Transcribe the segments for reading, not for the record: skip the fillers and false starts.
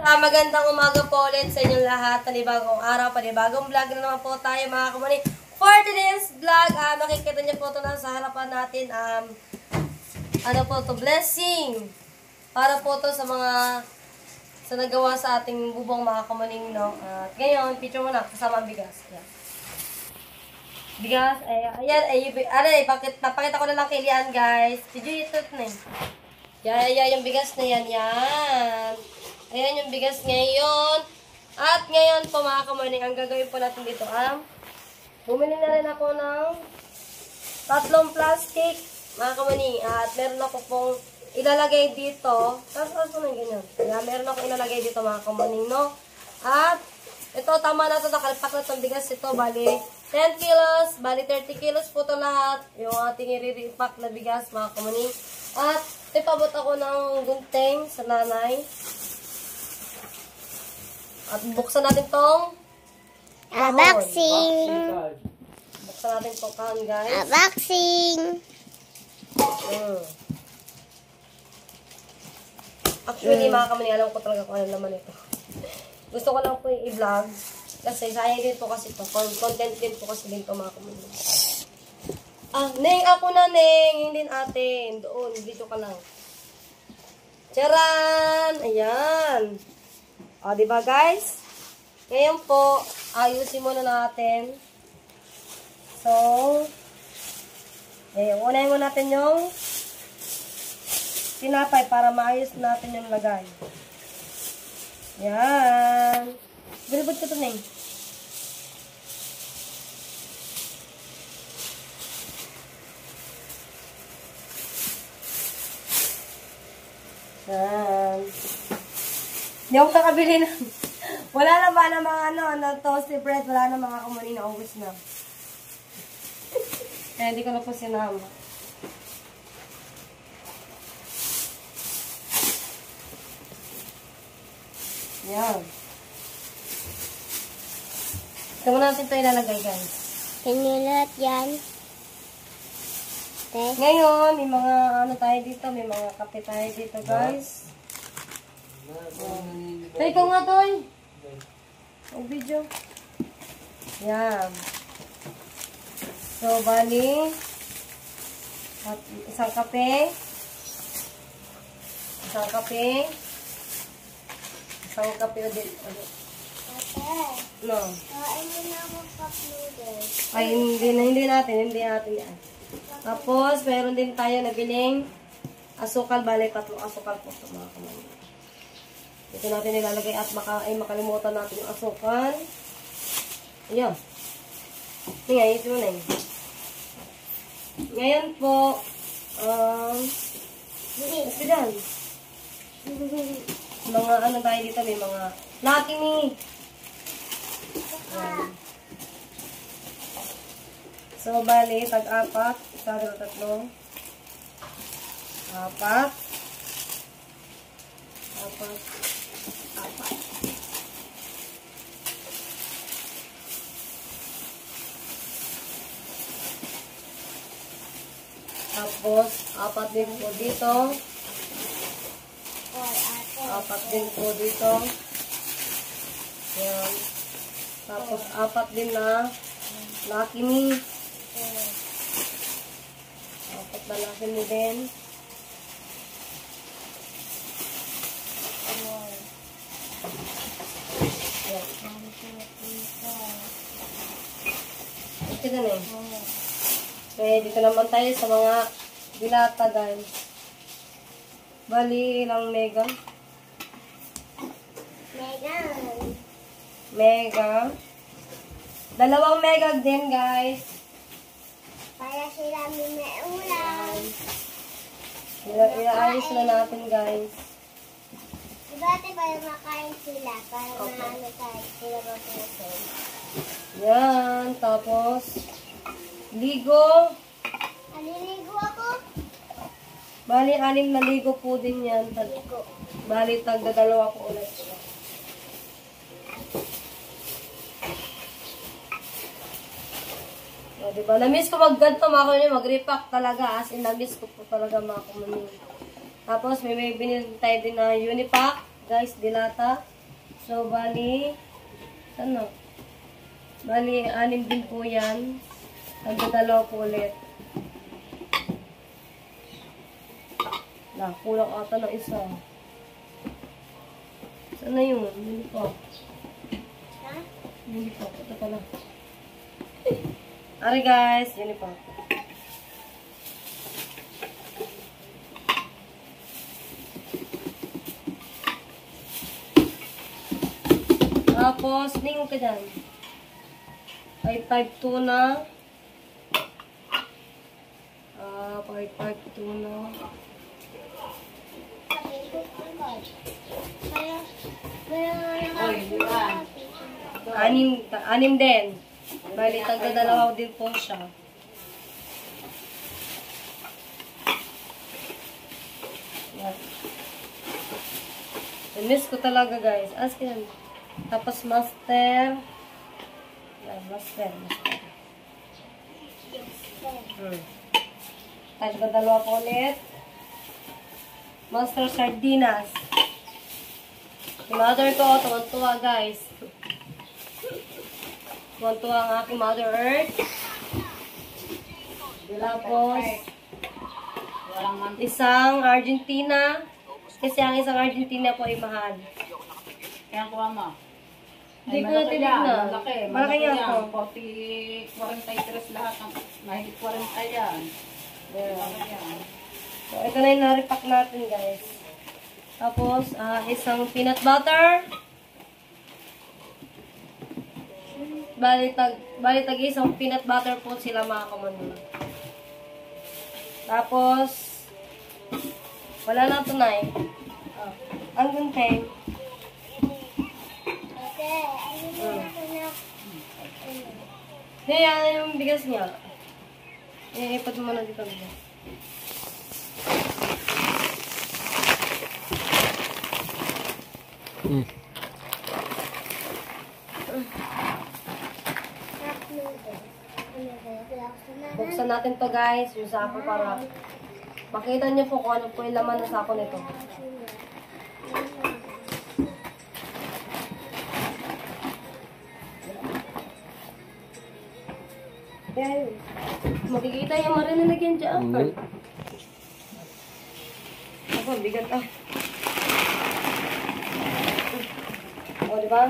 Magandang umaga po ulit sa inyong lahat. Panibagong araw, panibagong vlog na naman po tayo mga kamani. For today's vlog, makikita niyo po ito na sa harapan natin. Ano po to blessing. Para po to sa mga sa nagawa sa ating bubong mga kamaning, no? At ngayon, picture mo na, kasama ang bigas. Ayan. Bigas, ayan, napakita ko na lang kay Lian, guys. Video ito na eh. Yan, yung bigas na yan, yan. Ayan yung bigas ngayon. At ngayon po mga kamaning, ang gagawin po natin dito, bumili na rin ako ng 3 plastic, mga kamaning. At meron ako pong ilalagay dito. Tapos ano yung ganyan? Kaya meron ako ilalagay dito mga kamaning, no? At ito, tama na ito, nakalpak na itong bigas ito. Bali, 10 kilos, bali 30 kilos po ito lahat. Yung ating i-repack na bigas, mga kamaning. At ipabot ako ng gunting sa nanay. At buksan natin tong unboxing. Buksan natin tong kahon, guys. Unboxing. Actually, mga kamaning, alam ko talaga kung ano naman ito. Gusto ko lang po yung i-vlog. Kasi sayang din po kasi ito. Content din po kasi din ito, mga kamaning. Neng, ako na, Neng. Hindi natin. Doon, dito ka lang. Charan! Ayan. O, diba guys? Ngayon po, ayusin muna natin. So, unahin mo natin yung tinapay para maayos natin yung lagay. Yan. Bilibod ko ito, Neng. Yan. Hindi ako kakabili na. Wala na ba na mga toasty bread? Wala na mga kamaning, naubos na. Kaya hindi ko na po sinama. Yan. Ito mo natin ito ilalagay, guys. Pinulat yan. Ngayon, may mga tayo dito. May mga kape tayo dito, guys. Tay, ikaw nga, Toy. Ang video. Yan. So, bali. At isang kape. Isang kape. Isang kape ulit. No. Hindi na ako cup noodles. Ay, hindi natin yan. Tapos, meron din tayo nabiling asukal. Bali, 3 asukal po ito, mga kamaning. Ito natin nilalagay at makalimutan natin yung asukal. Ayan. Ngayon, ito na yun. Ngayon po, dyan. Mga tayo dito, may mga Lucky Me. So, bali, tag-4. 1, 2, 3. 4. Tapos, 4 din po dito. 4 din po dito. Yan. Tapos, 4 din na Lucky Me. 4 na Lucky Me din. Ito na eh. Okay, dito naman tayo sa mga dilata, guys. Bali, ilang mega? Mega. 2 mega din, guys. Para sila may ulam. Inaayos na natin, guys. Dati ba yung makain sila para maano tayo sila mapusin? Yan. Tapos, ligo. Aliligo ako? Bali, 6 na ligo po din yan. Bali, tagdadalawa po ulit siya. O, diba? Na-miss ko mag-ganto mga kamaning, mag-repack talaga. As in, na-miss ko po talaga mga kamaning. Tapos, may binili tayo din na Unipack. Guys, dilata. So, bali, ano? Bali, 6 din po yan. Nagdadalaw po ulit. Kulang ata ng isa. Saan na yun? Hindi pa. Ha? Hindi pa. Ito pala. Ari guys, yun pa. Tapos, lingon ka dyan. 552 na. 552 na. Oy, di ba? 6 din. Bali, tagdadalawa din po siya. Yan. Miss ko talaga guys. Ask yan. Tapos master. Yan, master. Tagdadalawa po ulit. Master sardinas. Yung mother ko, tuwan-tuwa guys. Tuwan-tuwa ang aking Mother Earth. Tapos, isang Argentina. Kasi ang isang Argentina po ay mahal. Kaya kuha mo. Hindi ko na tinignan. Malaki nga yan. po. 43 lahat. Mahigit 40 yan. Malaki yan. So, ito na yung naripack natin guys. Tapos, isang peanut butter. Bali tag isang peanut butter po sila mga kamanula. Tapos, wala na tunay. Ang gunting. Okay, ano na Hey, ano yung bigas niya? Ipat mo na dito bigas. Buksan natin to guys, yung sako para makita niyo po kung ano po yung laman ng sako nito. Yan. Makikita niya marinig yan dyan. Ako, bigat ah. O, diba?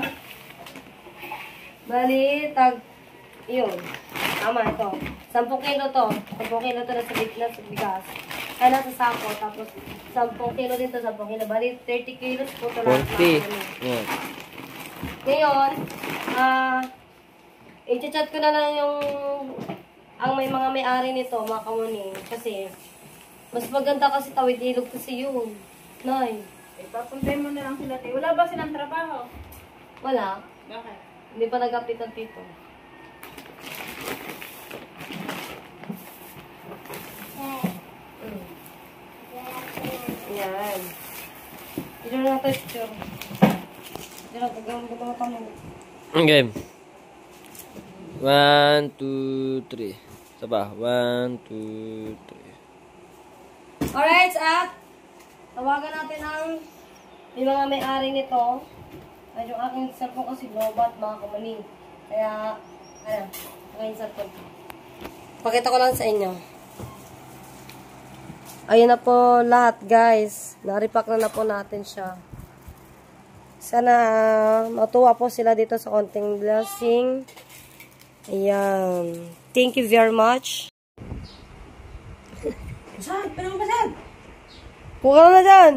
Bali, yun. Tama, ito. 10 kilo to. 10 kilo to na sa bigas. Ay, nasa sako. Tapos, 10 kilo din to, 10 kilo. Bali, 30 kilos po to lahat. 40. Yeah. Ngayon, i-chat ko na lang ang mga may-ari nito, mga kamuning. Kasi, mas maganda kasi tawid ilog kasi yun. Nay. Papuntay mo na lang sila. Wala ba silang trabaho? Wala. Bakit? Hindi pa nag-update ang tito. Yan. Ito na natin picture. Ito na, pagawin ko mga kami. Okay. 1, 2, 3. Sabah. 1, 2, 3. Alright, at tawagan natin ang yung mga may-ari nito. At yung aking cellphone kasi lobat, mga kamaling. Kaya, ayan, aking cellphone. Pakita ko lang sa inyo. Ayan na po lahat, guys. Na-repack na po natin siya. Sana matuwa po sila dito sa konting blessing. Ayan. Thank you very much. Basad! Parang basad! Kuha ka na dyan!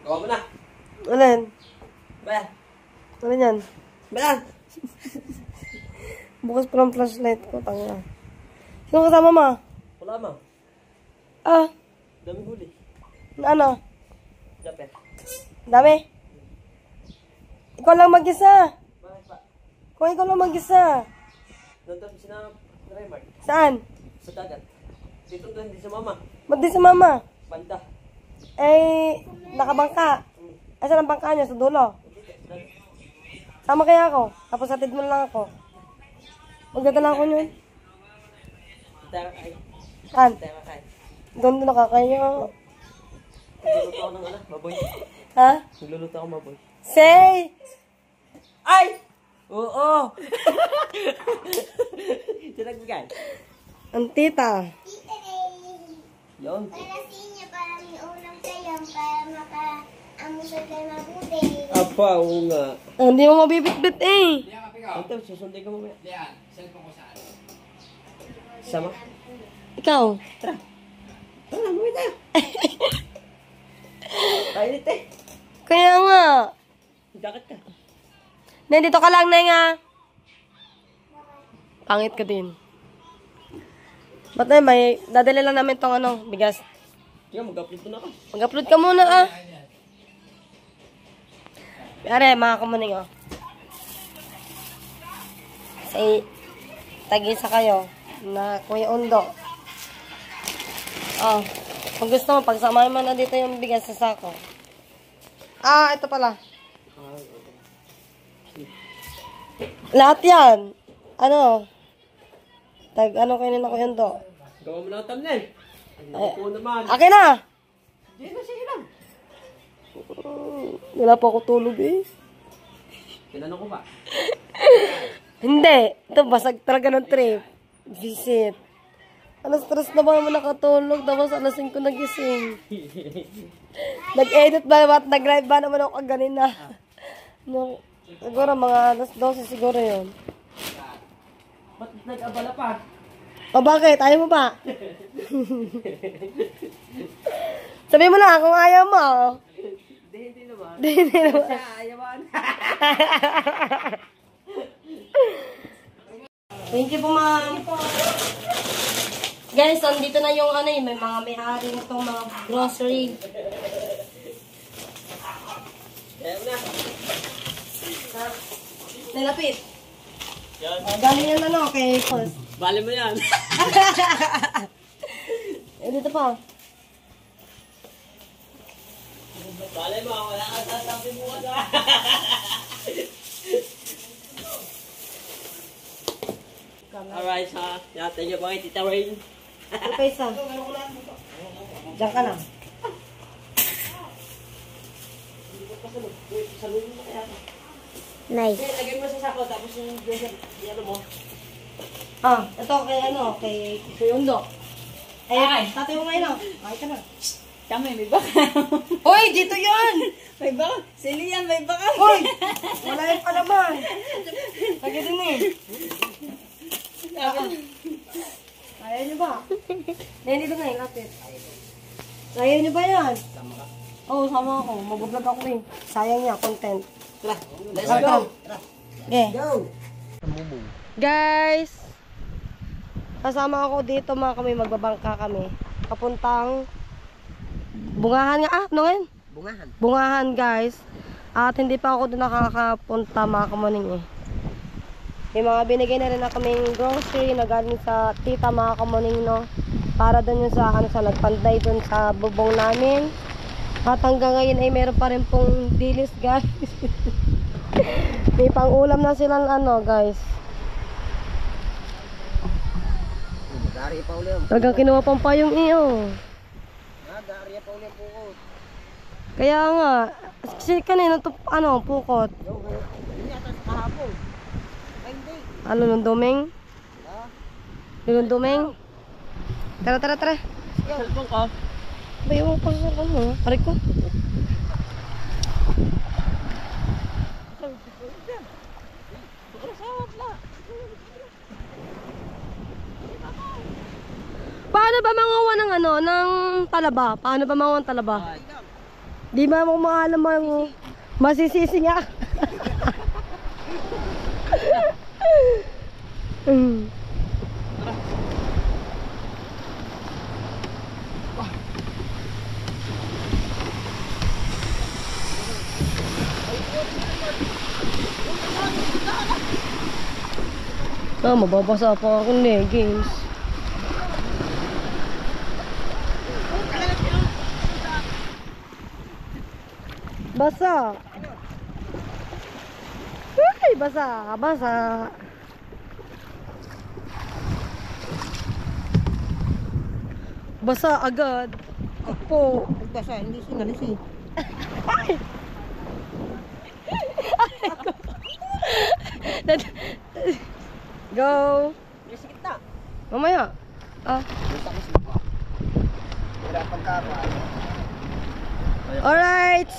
Gawa mo na. Alin? Ba? Ano yan? Ba? Bukas pa ng flashlight ko, tanga. Sino kasama mo? Wala mo. Ah, Dami huli. ano? Dapat. Dami? Ikaw lang mag-isa. Bakit pa? Kung ikaw lang mag-isa. Nandun sina Raymart. Saan? Sa dagat. Dito doon, hindi sa mama. Ba't di sa mama? Banda. Eh, nakabangka. Ay, saan ang bangka niya? Sa dulo. Sama kaya ako. Tapos hatid mo lang ako. Magdadala ako yun. Tayo kay. Saan? Tayo kay. Doon nakakaya. Nagluluto ako ng baboy. Ha? Nagluluto ako baboy. Say! Ay! Oo! Sino nagbigay? Ang tita. Tita Ray. Yun. Para sa inyo, para may ulam kayo, para maka-amusal kayo mabuti. Apa, oo nga. Hindi mo mabibit-bit eh. Ito, susundin ka mamaya. Sama? Ikaw. Tara, mamaya tayo. Kainit eh. Kaya nga. Jacket ka. Nandito ka lang, Neng, ha? Pangit ka din. Ba't na may dadali lang namin tong bigas. Tingnan, mag-upload na ako. Mag-upload ka muna, ah. Pare, mga kamuning, oh. Say, tag-isa kayo na Kuya Undo. Oh, kung gusto mo, pagsamahin mo na dito yung bigas sa sako. Ah, ito pala. Lahat yan. Kainin na Kuya Undo. Gawa mo na ang thumbnail. Ako naman. Akin na! Hindi na, sige lang. Wala pa ako tulog eh. Tinanong ko ba? Hindi. Ito, basag talaga ng trip. Visit. Stress na ba naman nakatulog? Tapos alas 5 nagising. Nag-edit ba at nag-live ba naman ako kanina? No, siguro mga alas 12 siguro yun. Ba't nag-abala pa? O bakit? Ayaw mo ba? Sabi mo na kung ayaw mo. Hindi naman. Hindi naman. Ayawan. Thank you po, ma'am. Guys, andito na yung may mga may-ari na itong mga grocery. Ayaw na. Nalapit. Yan. Galing yan kay Post. Bali mo yan. Dito pa. Bali mo, wala ka sasabi mo ka. Alright, ha. Yan, thank you po kay Tita Rain. Ito pa isa. Diyan ka lang. Nice. Lagay mo sa sako, tapos yung mo. Ah, ito kay Kuya Undo. Ay, tatay mo ngayon, Ay ka na. Kami, may baka. Hoy, dito yan! May baka. Sili yan, may baka. Hoy! Wala yun pa naman. Lagi din eh. Ayaw nyo ba? Dito na lapit. Ayaw nyo ba yan? Oo, sama ako. Mag-vlog ako eh. Sayang niya, content. Tara, let's Tara, go. tara. Okay. Go. Guys, kasama ako dito mga kami, magbabangka kami. Papuntang Bungahan nga. Ano ngayon? Bungahan. Bungahan guys. At hindi pa ako doon nakakapunta mga kamuning eh. May mga binigay na rin na kaming grocery na galing sa tita mga kamuning no. Para doon yung sa sa nagpanday doon sa bubong namin. At hanggang ngayon ay meron pa rin pong dilis guys. May pang-ulam na silang guys. Dari pa ulit. Talagang kinuha pang payong iyo. Dari pa ulit po ko. Kaya nga, kasi kanina to pukot. Hindi ata sa kahapon. Ay, hindi. Ano nung duming? Nung duming? Tara. Cellphone ko. Bayo ko pare ko. Paano ba manguha ng ng talaba? Paano ba manguha ng talaba? Di ba mo maalam mo masisisi nga. Mababasa pa akong leggings. Basa. Ay, basa. Basa agad. Ako. ligtas ah, hindi sinalis eh. Go! Nasa kita. Mamaya. Ah. Alright!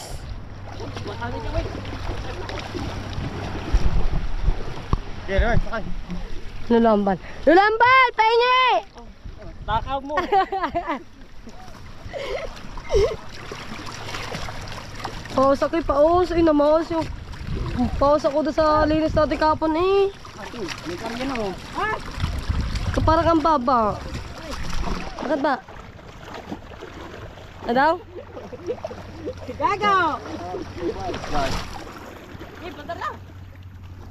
Lulamban. Lulamban! Pahingi! Takaw mo. Paus ako eh, paus. Ay, namaus yung... Paus ako doon sa linis natin kapon eh. May karga na mo. Parang ang baba. Bakit ba? Ano daw? Gago!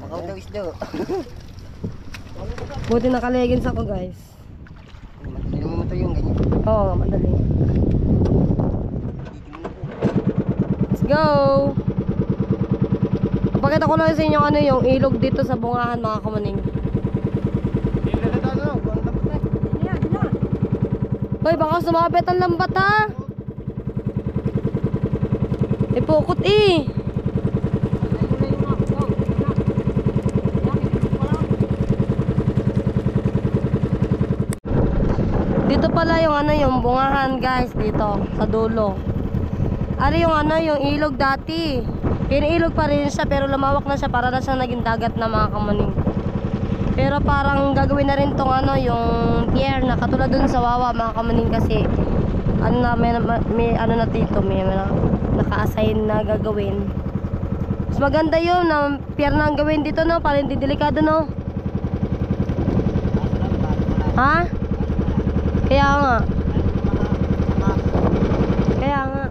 Makaw daw isda. Buti naka-leggings ako guys. Hindi mo ito yung ganyan. Oo nga, madali. Let's go! Pakita ko lang sa inyo ano yung ilog dito sa bungahan mga kamaning. Hoy, baka sumabit ang lambat ha. Ipukot eh. Dito pala yung ano yung bungahan guys dito sa dulo. Ari yung ano yung ilog dati. Ilog pa rin siya pero lumawak na siya para na siyang naging dagat na mga kamaning. Pero parang gagawin na rin tong ano yung pier na katulad dun sa Wawa mga kamaning kasi ano na may ano na dito may naka-assign na gagawin. Mas maganda yun na pier na ang gawin dito no para hindi delikado no. Ha? Kaya nga. Kaya nga.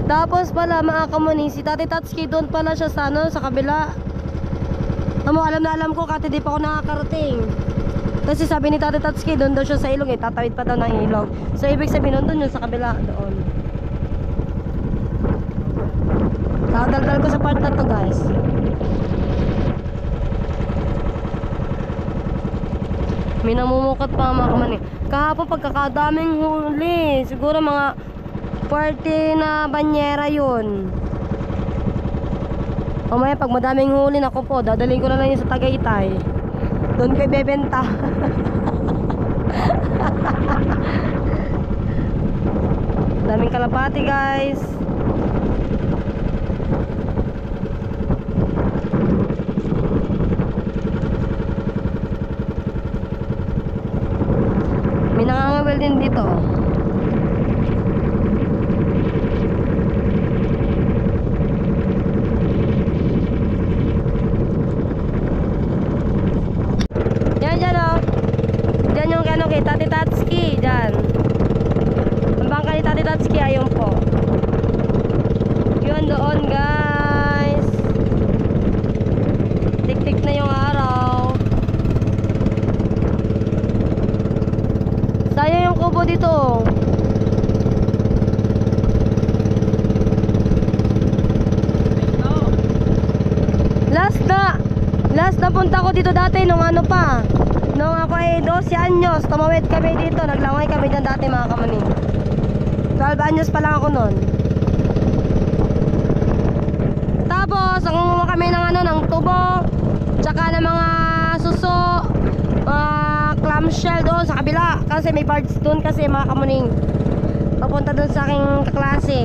Tapos pala mga kamaning si Tati Tatsuki doon pala siya sa ano sa kabila. Alam na alam ko kasi di pa ako nakakarating. Kasi sabi ni Tati Tatsuki doon daw siya sa ilog eh. Tatawid pa daw ng ilog. So ibig sabihin doon yun sa kabila doon. Kakadaldal ko sa part na to guys. May namumukot pa mga kamaning. Kahapon pagkakadaming huli. Siguro mga 40 na banyera yun. Mamaya pag madaming huli na ko po, dadalhin ko na lang yun sa Tagaytay. Doon ko ibebenta. Daming kalapati guys. May nangangawil din dito. Tati Tatsuki dyan. Ang bangka ni Tati Tatsuki ayun po. Yun doon guys. Tik-tik na yung araw. Sayang yung kubo dito. Last na punta ko dito dati nung ano pa. Nung ako ay 12 anyos, tumawid kami dito, naglangay kami dyan dati mga kamaning. 12 anyos pa lang ako nun. Tapos, nangunguha kami ng ano, ng tubo, tsaka ng mga suso, mga clamshell doon sa kabila. Kasi may barge doon kasi mga kamaning. Papunta doon sa aking kaklase.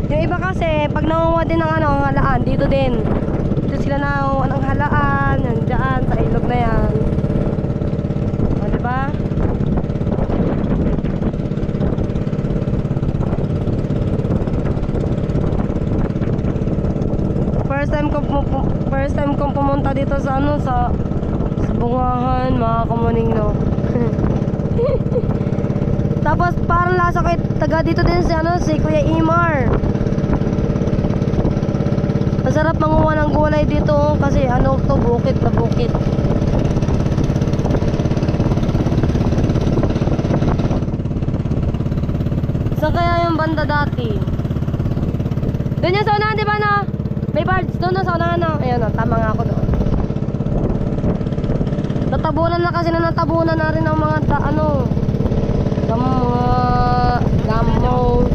Yung iba kasi, pag nangunguha din ng ano, halaan, dito din. Sila na ang halaan yan dyan sa ilog na yan. O diba? First time kong pumunta dito sa ano sa bungahan mga kamaning no. Tapos parang lasa ko taga dito din si ano si Kuya Imar. Masarap manguha ng gulay dito kasi ano to bukid na bukid. Saan kaya yung banda dati? Doon yung sa unahan diba no? May barge doon no, sa unahan no? Ayun no, tama nga ako doon. Natabunan na kasi natabunan na rin ang mga mga damo.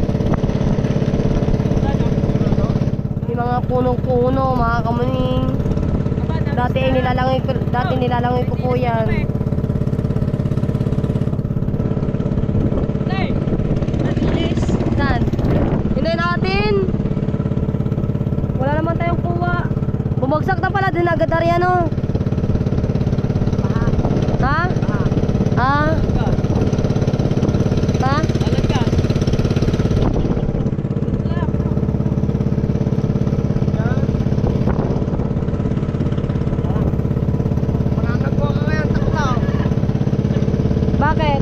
Yung mga puno-puno, mga kamuning. Dati nilalangoy ko po yan. Saan? Hintayin natin. Wala naman tayong kuha. Bumagsak na pala din agad ari ano. Ha? Ah? Ha? Bakit?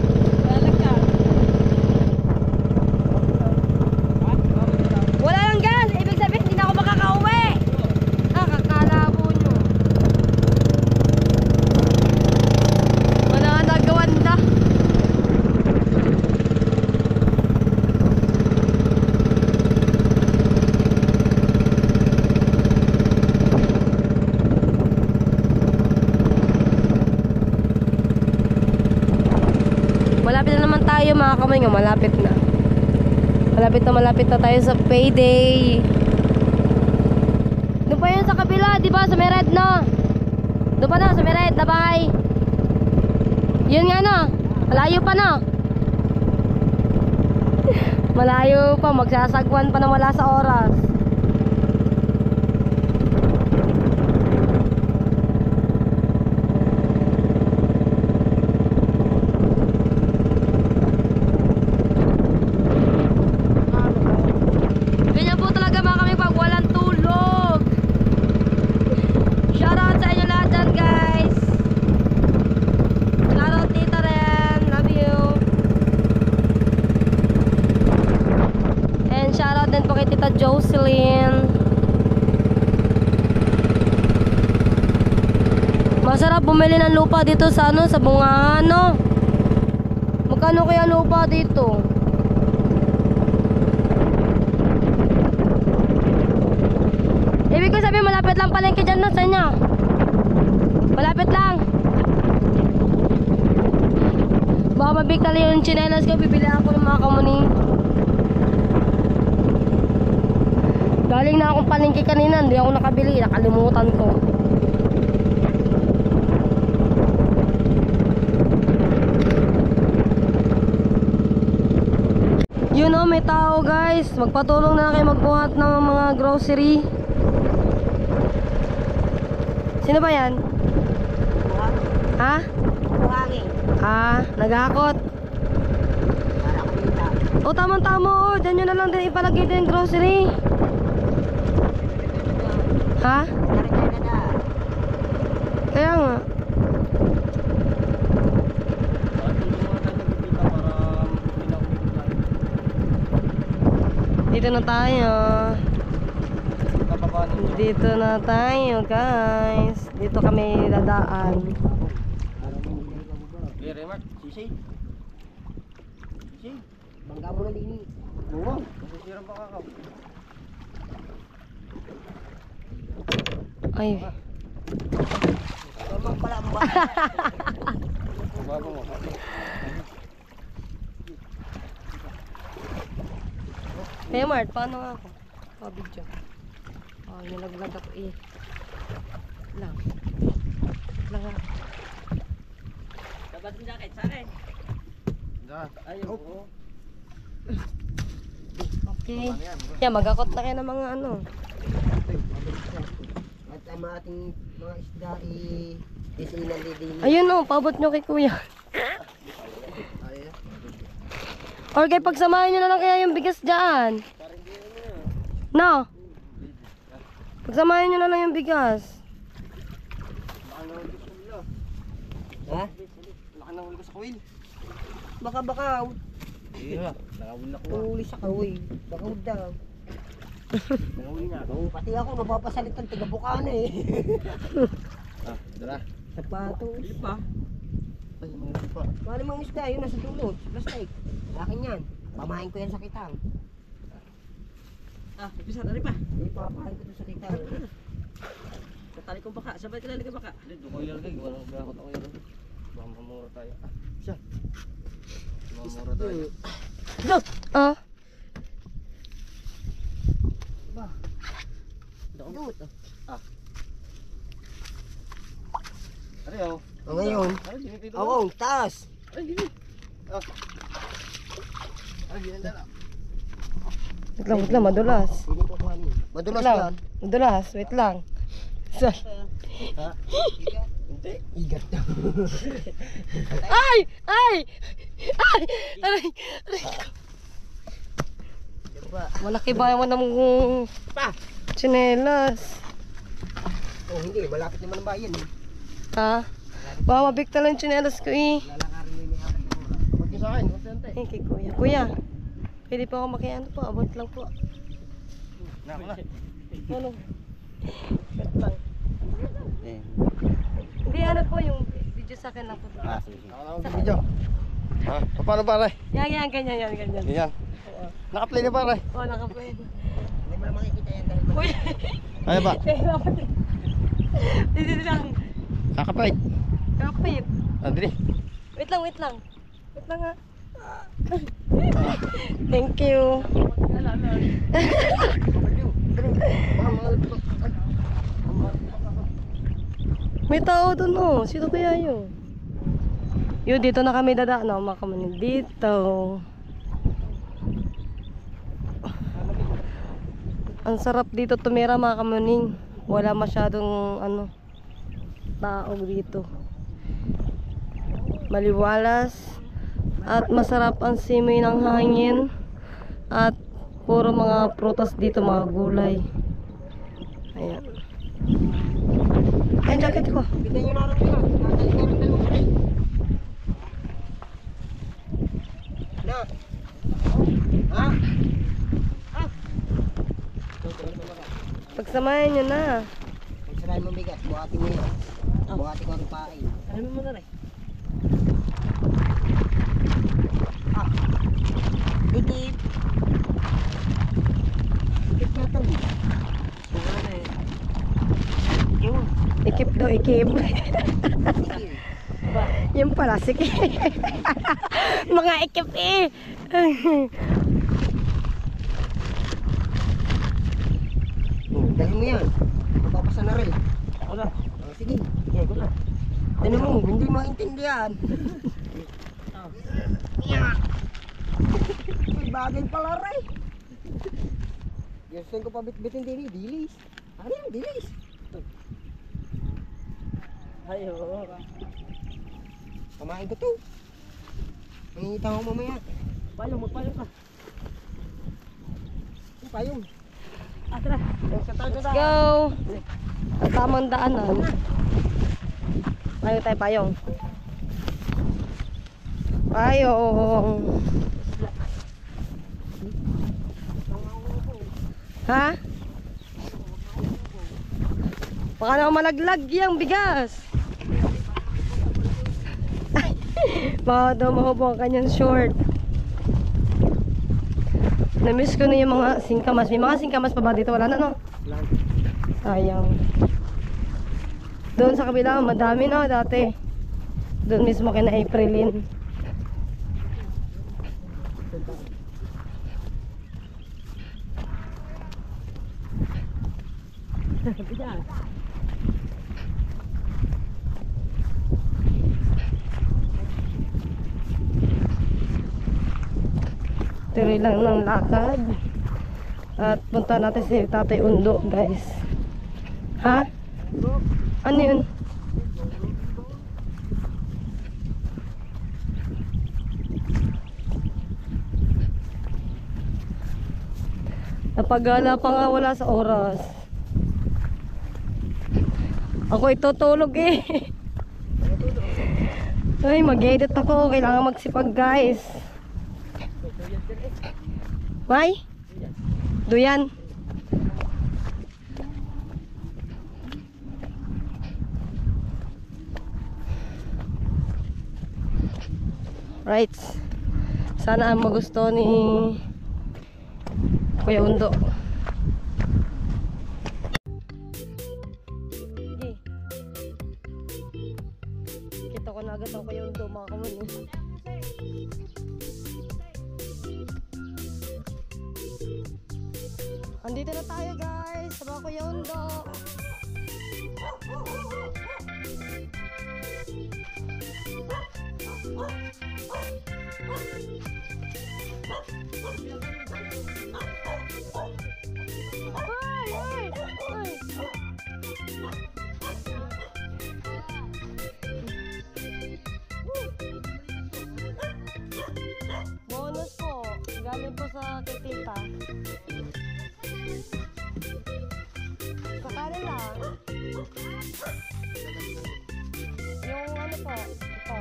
Wala lang gas. Ibig sabihin hindi na ako makakauwi. Kakalabo nyo. Wala nga nagawan na. Malapit na naman tayo mga kamay nga. Malapit na. Malapit na tayo sa payday. Doon pa yun sa kabila, di ba? Sa may red, no? Doon pa na, sa may red, bye. Yun nga, no? Malayo pa, no? Malayo pa, magsasagwan pa na wala sa oras. Ganyan po talaga mga kami pag walang tulog. Shoutout sa inyo lahat dyan guys. Shoutout tita Ren, love you. And shoutout din po kay tita Jocelyn. Masarap bumili ng lupa dito sa sa Bungahan, no? Magkano kaya lupa dito? Ibig ko sabihin malapit lang palengke dyan no, sa inyo. Malapit lang. Baka mabigtali yung chinelas ko, bibili ako ng mga kamuning. Galing na akong palengke kanina, hindi ako nakabili, nakalimutan ko. Yun o, may tao guys. Magpatulong na kayo magbuhat ng mga grocery. Sino ba yan? Ha? Buhangin. Naghakot. Para kumita. O, tamang-tama o. Diyan nyo na lang din ipalagay din yung grocery. Ha? Narin na. Kaya nga. Dito na tayo. Dito na tayo guys. Dito kami dadaan. Clear, Mark. Sisi. Sisi. Bangga mo na linis. Oo. Masisirang pa kakaw. Ay. Tamang pala ang Bago mo. Kaya Mart, paano nga ako? Video. Nilaglag ako lang. Lang nga. Dapat yung jacket sa akin. Ayun. Oo. Okay. Yan, magakot na kayo ng mga ano. At ang ating mga isda isinan din. Ayun o, paabot nyo kay kuya. Or kay pagsamahin nyo na lang kaya yung bigas dyan. No? Pagsamahin nyo na lang yung bigas. Ha? Laki ng huli ko sa kuwil. Baka Nakawil ako. uli sa kahoy. Baka daw. Nakawil niya ako. Pati ako napapasalitan tiga Bukana eh. Dala. Sapatos. Pa. Ay, mga pa. Wala mang isda yun nasa dulo. Plastic. Akin yan. Pamahin ko yan sa kitang. Bisa tadi pa. Ipapahin ko to sa kitang. Sa tali kong baka. Sabay ka lalagay baka. Dito ko ilalagay. Walang gakot ako yun. Baka mamura tayo. Siya. Mamura tayo. Ah. Dukot. Ano yun? O ngayon. Ano dito? Awong, taas. Ano dito? Ano dito? Wait lang, madulas. Hindi ko kuhanin. Madulas Wait lang. yan. Madulas, wait lang. Ha? Hindi. Igat. Ay! Ay! Ay! Aray! Diba? Malaki ba naman ng tsinelas? Oh, hindi. Malapit naman ang bayan eh. Ha? Baka mabigta lang yung tsinelas ko eh. Lalakarin mo yung may apat. Huwag ka sa akin. Huwag ka Eh, kay kuya. Kuya, pwede pa ako makiano po. Abot lang po. Nako na. Ano? Wait lang. Eh. Hindi, ano po yung video sa akin lang po. Sige. Ako na ang video. Ha? Paano pare? Yan, ganyan, ganyan. Ganyan. Naka-play na pare. Oo, naka-play. Hindi mo na makikita yan dahil Kuya! Kaya ba? Dito lang. Naka-play. Kapit. Andri. Wait lang. Wait lang nga. Thank you. May tao dun oh. Sino kaya yun? Yun, dito na kami dadaan. No, makamanin dito. Ang sarap dito tumira mga kamuning. Wala masyadong tao dito. Maliwalas at masarap ang simoy ng hangin at puro mga prutas dito, mga gulay. Ayan. Ay, jacket ko. Bigyan nyo na rin nila. Nakatalik na rin dalawang rin. Na. Ha? Pagsamahin nyo na. Pagsamahin mo bigat. Buhati mo yan. Buhati ko rin pain. Alam mo na rin. Ikip. Ikip na ito. Ikip daw, ikip. Yan pala, sige. Mga ikip eh. Dali mo yan. Mapapasa na rin. Ako na. Sige. Yan ko na. Tinan mo, hindi maintindihan. May bagay pala rin. Gusto ko pa bit-bitin din eh. Dilis. Ano yan? Dilis. Ayo. Kamain ko to. Mangingita ko mamaya. Payong, magpayong ka. Yung payong. Tara. Let's go. Ang tamang daanan. Payong tayo, payong. Payong. Ha? Baka naman malaglag yung bigas. Baka daw mahubo ang kanyang short. Na-miss ko na yung mga singkamas. May mga singkamas pa ba dito? Wala na, no? Sayang. Doon sa kabila, madami na dati. Doon mismo kina Aprilin. Tuloy lang ng lakad. At punta natin si Tatay Undo, guys. Ha? Ano yun? Napagala pa nga, wala sa oras. Ako itutulog eh. Ay, mag-edit ako. Kailangan magsipag, guys. May? Duyan. Right. Sana magusto ni Kuya Undo. Andito na tayo guys, sa mga Kuya Undo. Bonus po, galing po sa tita. Sa kanila. Yung ano po, ito.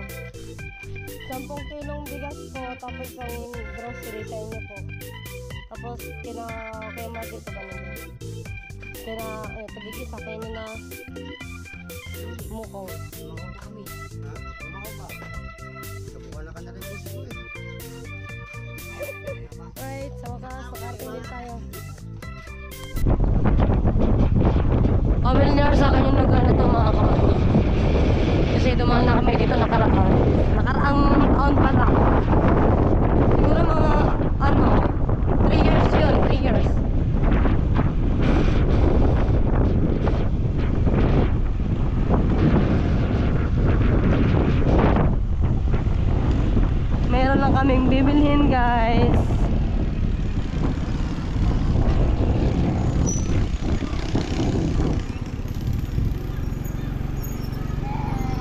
10 kilong bigas po, tapos yung grocery sa inyo po. Tapos kaya mati po kanina. Kaya, pagigis sa kayo na mukong. Tumawa kami. Ha? Tumawa pa. Kabuha na ka na rin po siya eh. Alright, sa wakas, makatinig tayo. Familiar sa akin yung nag-ano ito mga kapatid. Kasi dumaan na kami dito nakaraang taon pala. Siguro mga 3 years yun, 3 years. Meron lang kaming bibilhin guys.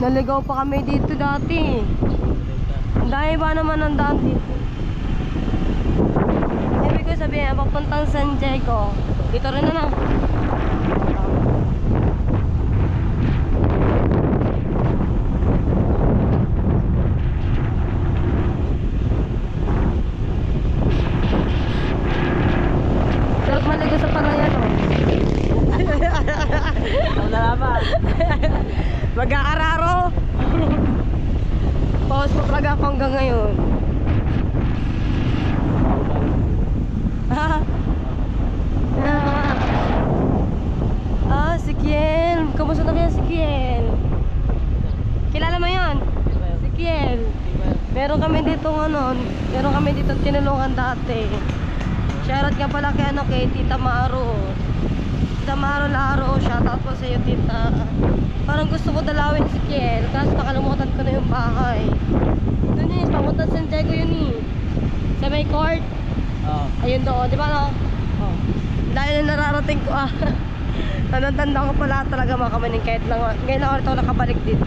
Naligaw pa kami dito dati. Dahil ba naman ang daan dito? Ibig ko sabihin, papuntang San Diego. Dito rin na. Sarap maligo sa Parayan, oh. Ang nalaman. Mag-aararo. Pause mo talaga ako hanggang ngayon. Si Kiel. Kamusta na kaya si Kiel? Kilala mo yun? Si Kiel. Meron kami dito tinulungan dati. Shoutout nga pala kay Tita Maro. Tita Maro Laro, shoutout po sa iyo tita. Parang gusto ko dalawin si Kiel, kaso nakalimutan ko na yung bahay. Doon yun, papunta San Diego yun eh. Sa may court. Ayun doon, di ba no? Dahil na nararating ko tanda ko pala talaga mga kamaning kahit lang. Ngayon lang ulit ako nakabalik dito.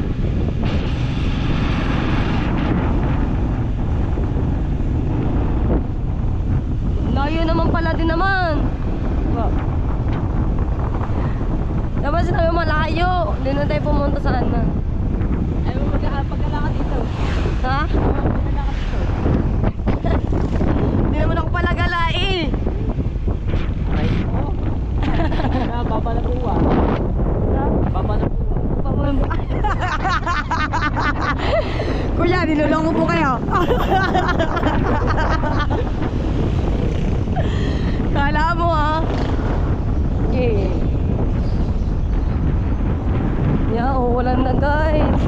Layo naman pala din naman. Wow. Dapat sinabi malayo. Hindi na tayo pumunta saan na. Ayaw mo pagkalakad dito. Ha? Pagkalakad dito. Hindi naman ako pala galai. Ay, oo. Baba na buwa. Baba na buwa. Kuya, niloloko po kayo. Kala mo uulan na guys.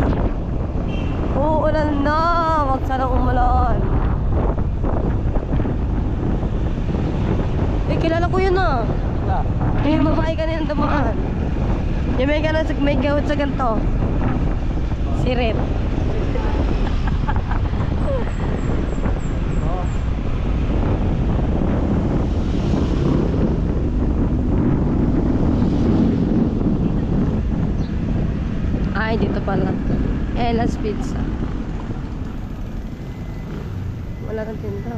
Uulan na. Wag sanang umulan. Kilala ko yun Yung babae kanina dumaan. Yung may gawit sa ganito. Si Rep. Ay, dito pala. Ella's Pizza. Wala kang tinda.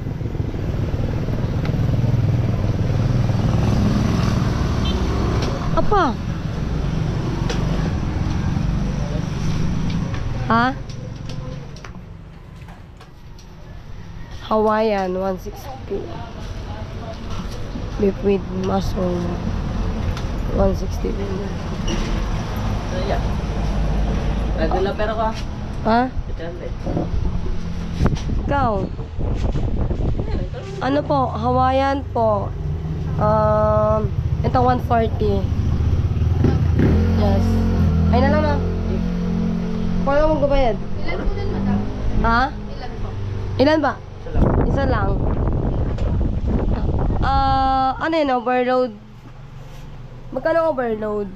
Apa? Ha? Hawaiian, 160. Beef with mushroom, 160. Yeah. Pwede lang pero ka. Ha? Ikaw? Ano po? Hawaiian po. Ito 140. Yes. Ay na lang na. Paano mo magbabayad? Ilan po din, madam? Ha? Ilan po? Ilan ba? Isa lang. Ano yun? Overload Magkano overload?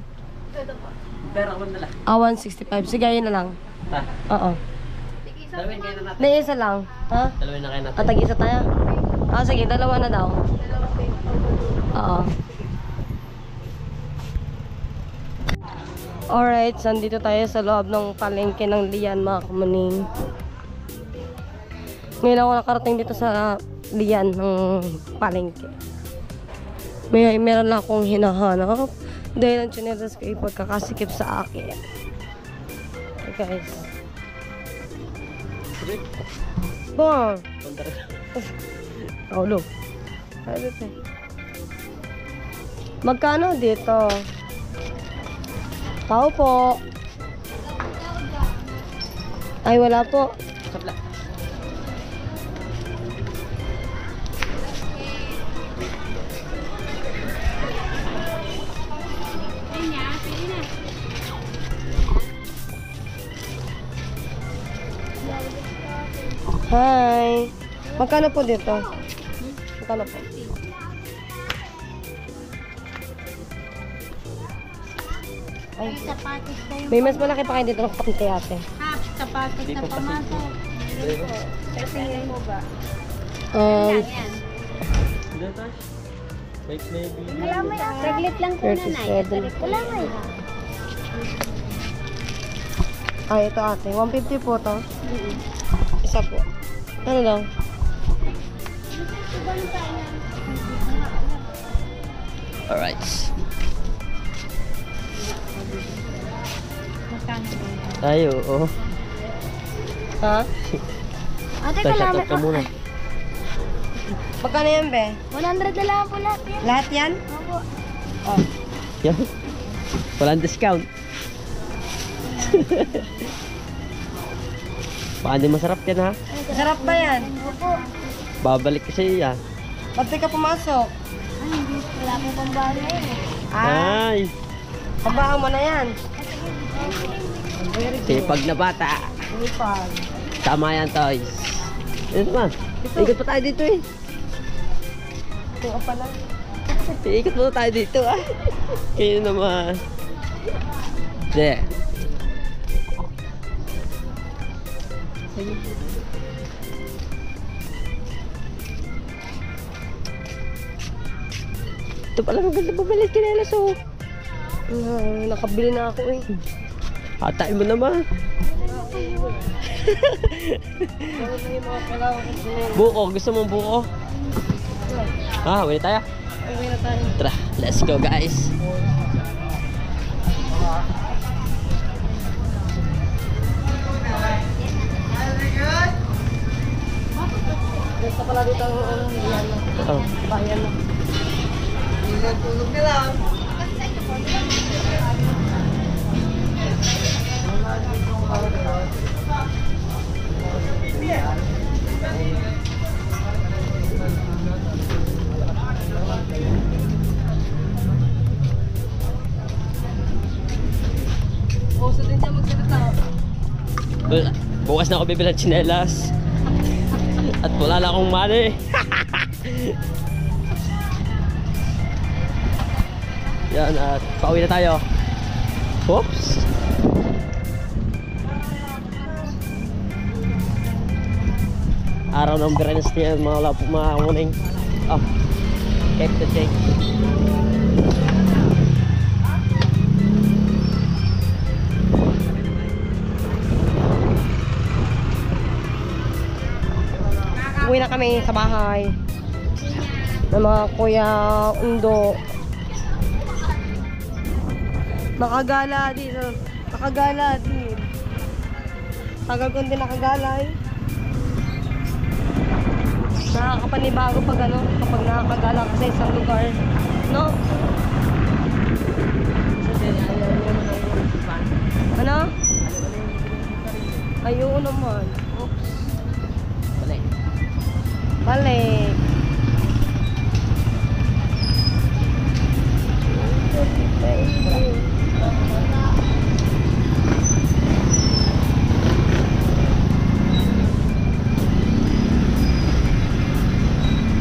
Pero ako na lang. 165. Sige, yun na lang. Ha? Oo. Dalawin kayo na natin. Na isa lang. Ha? Dalawin na kayo natin. Ah, tag-isa tayo? Ah, sige, dalawa na daw. Oo. Alright, sandito tayo sa loob ng palengke ng Lian, mga kamaning. Ngayon ako nakarating dito sa Lian ng palengke. Meron lang akong hinahanap dahil ang chinelas ko ay pagkakasikip sa akin. Okay, guys. Ba? Punta rin. Paulo. Magkano dito? Tao po. Ay, wala po. Sabla. Hi. Magkano po dito? Magkano po? Ay, Sapatos kayo. may mas malaki pa kayo dito ng konti ate. Ha, sapatos Hindi na ko kasi. pamasok. Tingin mo ba? Yan. Hindi tayo. May video. Wala mo yan. Saglit lang po na, Nay. 37. Wala mo yan. Ay, ito ate. 150 po to. Isa po. Ano lang? Alright. Tayo, oh. Ha? Ate, Tayo, kailangan shoutout ka muna. Magkano yan, be? 100 na lang po lahat yan. Lahat yan? Opo. Oh. Yan. Walang discount. Baka hindi masarap yan, ha? Sarap ba yan? Opo. Babalik ka sa iyo, ha? Ba't di ka pumasok? Ay, hindi. Wala po pang bago yan eh. Ah, Ay! pabaho mo na yan. Sipag na bata. Lipag. Tama yan, toys. Ito naman. Ikot pa tayo dito, eh. Ito ka pala. Ikot pa tayo dito, ah. Kayo naman. There. Ito pala maganda bumalik kinelas, oh. Nakabili na ako eh. Hatain mo naman. Buko, gusto mong buko? Ah, wala tayo. Uwi na tayo. Tara, let's go, guys. Gusto pala dito ang yan. Oh. Bayan na. Puso din siya magsalita. Bukas na ako bibili ng tsinelas. At wala na akong money. Yan, at pauwi na tayo. Oops. Araw ng Wednesday yan, mga lapo, mga morning. Oh, keep the change. Uwi na kami sa bahay. Ng mga kuya Undo. Nakagala dito. Nakagala din. Tagal ko din nakagala eh. Nakakapanibago pag ano, kapag nakakagala ka sa isang lugar. No? Ano? Ayun naman. Oops. Balik. Balik.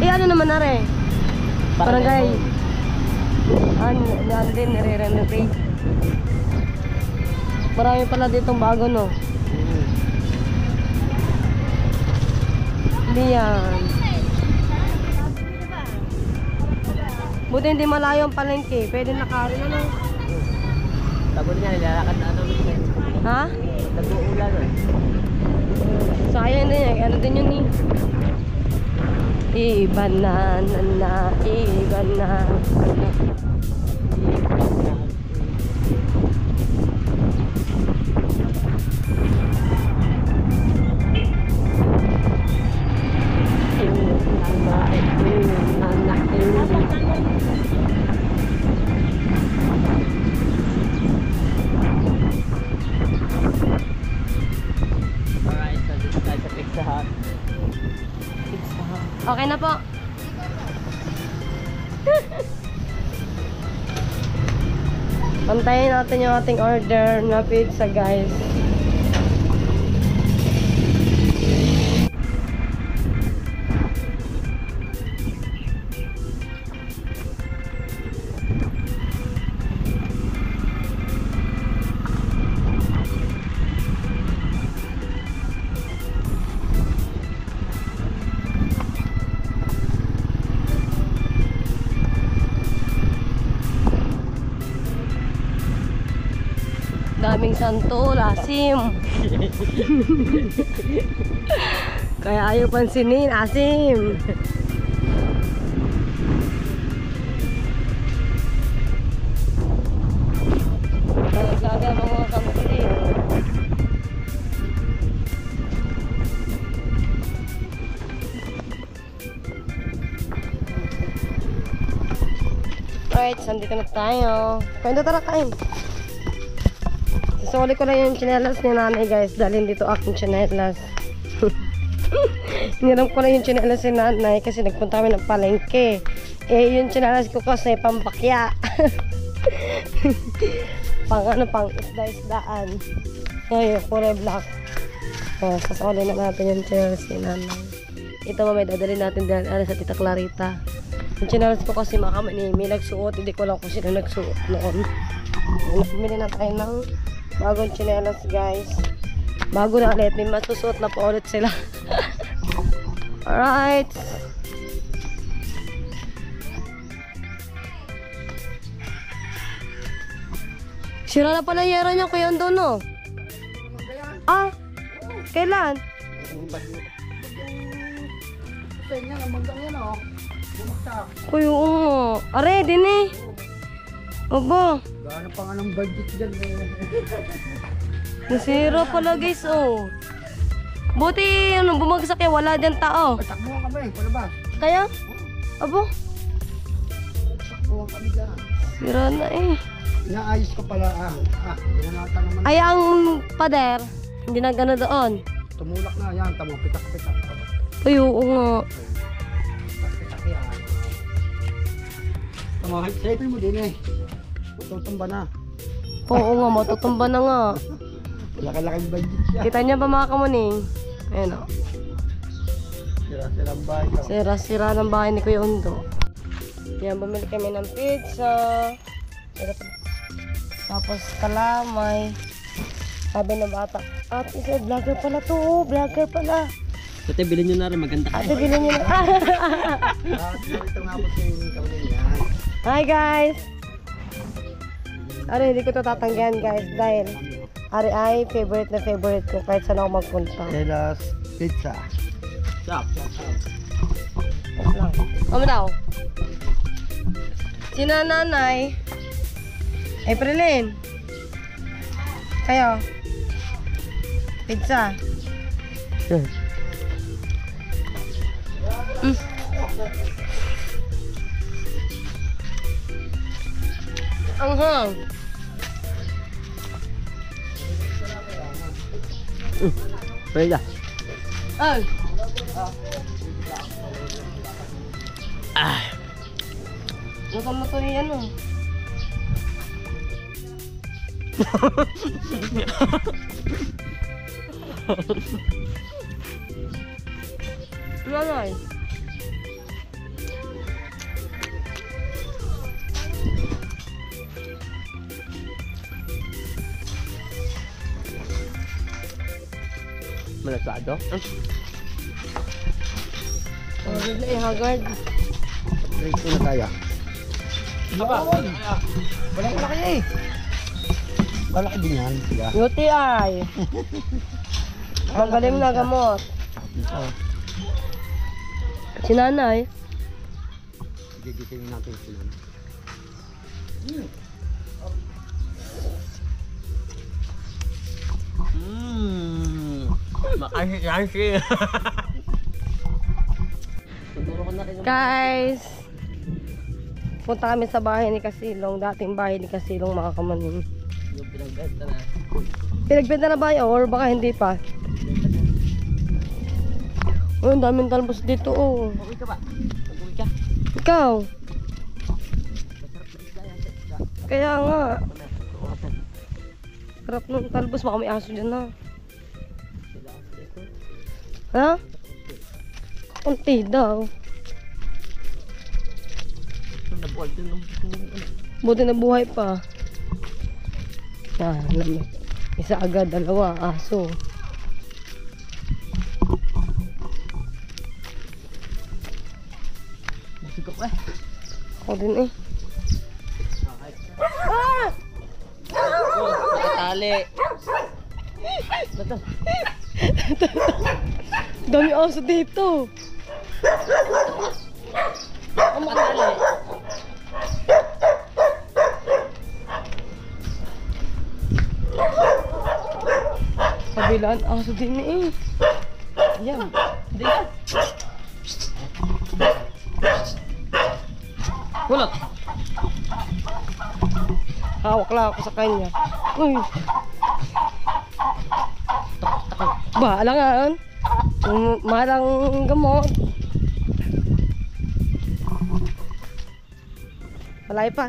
Eh, ano naman na rin? Barangay. Yan din, nire-renovate. Marami pala ditong bago, no? Hindi yan. Buti hindi malayo ang palengke. Pwede nakarin, ano? Tago niya, nilalakad na ano. Ha? Nag-uulan eh. Sayang din yan. Ano din yun eh? Iban na, iban na. Alright, so dito tayo sa Pizza Hut. Okay na po. Pantayin natin yung ating order na pizza, guys. Daming santo, asim. Kaya ayaw pansinin, asim. Talaga mga kampi. Alright, sandito na tayo. Kwento tara kain. Sasoli ko lang yung tsinelas ni nanay, guys. Dahil dito aking tsinelas. Hiniram ko lang yung tsinelas ni nanay kasi nagpunta kami ng palengke. Eh, yung tsinelas ko kasi pambakya. pang isda-isdaan. Ngayon, kulay black. So, sasoli na natin yung tsinelas ni nanay. Ito mamay dadalhin natin dahil sa Tita Clarita. Yung tsinelas ko kasi may nagsuot. Hindi ko lang kung sino nagsuot noon. Bumili na tayo ng bagong tsinelas, guys. Bago na ulit. May masusuot na pa ulit sila. Alright. Sira na pala yero niya, Kuya Ondo, no? Ah? Kailan? Kuya, oo. Are, din eh. Obo. Gaano pa nga ng budget dyan eh. Nasira pala, guys, oh. Buti, bumagsak yan, wala dyan tao. Takbo kami, palabas. Kaya? Abo, Takbo kami dyan. sira na eh. Inaayos ko pala, ginanata naman. Ay, ang pader, hindi na gano'n doon. Tumulak na yan, tamo, pitak-pitak. Ay, oo nga. Pitak yan. Tamo, safety mo din eh. Tutumba na. Oo nga, matutumba na nga. Laki-laking budget siya. Kita niya ba mga kamuning? Ayan o. Sira-sirang bahay ka. Sira-sira ng bahay ni Kuya Ondo. Yan, bumili kami ng pizza. Tapos kalamay. Sabi ng bata, ate, vlogger pala to, oh, vlogger pala. Ate, bilhin nyo na rin, maganda ka. Ate, bilhin niyo na. Ito nga po si Kamunin yan. Hi guys! Ari, hindi ko ito tatanggihan, guys, dahil Ari ay favorite na favorite ko kahit saan ako magpunta. Elas Pizza. Chop. Wait lang. Ano daw? Sina nanay? Aprilin? Kayo? Pizza? Anghang. Pwede. Ay. Luto mo to yan, oh. Nanay. Malasado? Oh, bigla eh, Haggard. Ito na tayo. Walang malaki eh. Malaki din yan. Sila. UTI. Magaling na gamot. Si nanay. Gigisingin natin sila. Makasi-kasi. Guys, punta kami sa bahay ni Kasilong. Dating bahay ni Kasilong, mga kamanin. Yung pinagbenta na. Pinagbenta na ba yun? Or baka hindi pa? Oh, ang daming talbos dito, oh. Uwi ka ba? Uwi ka? Ikaw? Kaya nga. Sarap ng talbos. Baka may aso dyan, ha? Ha? Kunti daw. Nabuhal din ng Buti na buhay pa. Yan, isa agad, dalawa, aso. Sigap eh. Ako din eh. Nakatali. Dami aso dito. Ang makatali. Kabilaan aso din eh. Yan. Hindi ka. Kulot. Hawak lang ako sa kanya. Uy. Ba, alangan. Marang gamot. Malayo pa.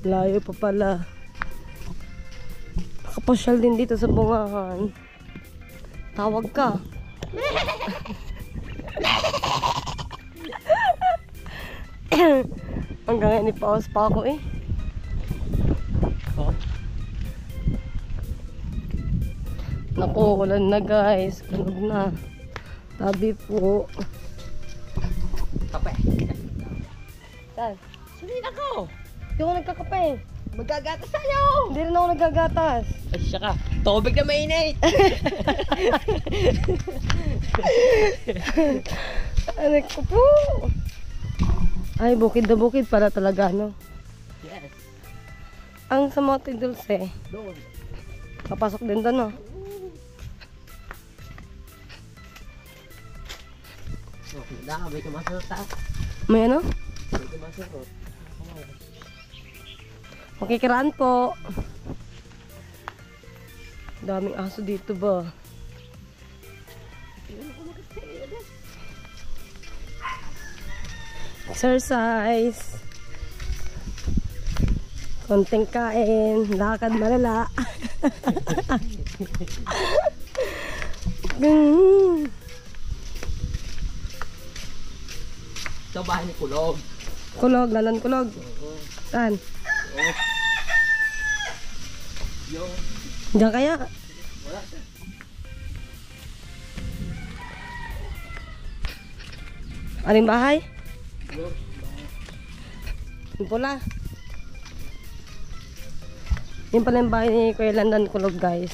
Layo pa pala. Nakapasyal din dito sa bungahan. Tawag ka. Hanggang ngayon ipaos pa ako eh. Naku, ulan na guys. Kunog na. Tabi po. Kape. Saan? Sabihin ako. Hindi ako nagkakape. Magagatas tayo. Hindi rin ako nagagatas. Ay, siya ka. Tubig na mainit. Ano ko po? Ay, bukid na bukid para talaga, no? Yes. Ang sa Monte Dulce, Doon. papasok din doon, no? Okay, may kumasurot taas. May ano? May kumasurot. Makikiraan po. Daming aso dito ba? Exercise. Konting kain. Lakad malala. Ito bahay ni Kulog. Kulog, lalan kulog. Saan? Yung Diyan kaya? wala siya. Aling bahay? Yung Yung pula. Yung pala yung bahay ni Kuya Landan Kulog, guys.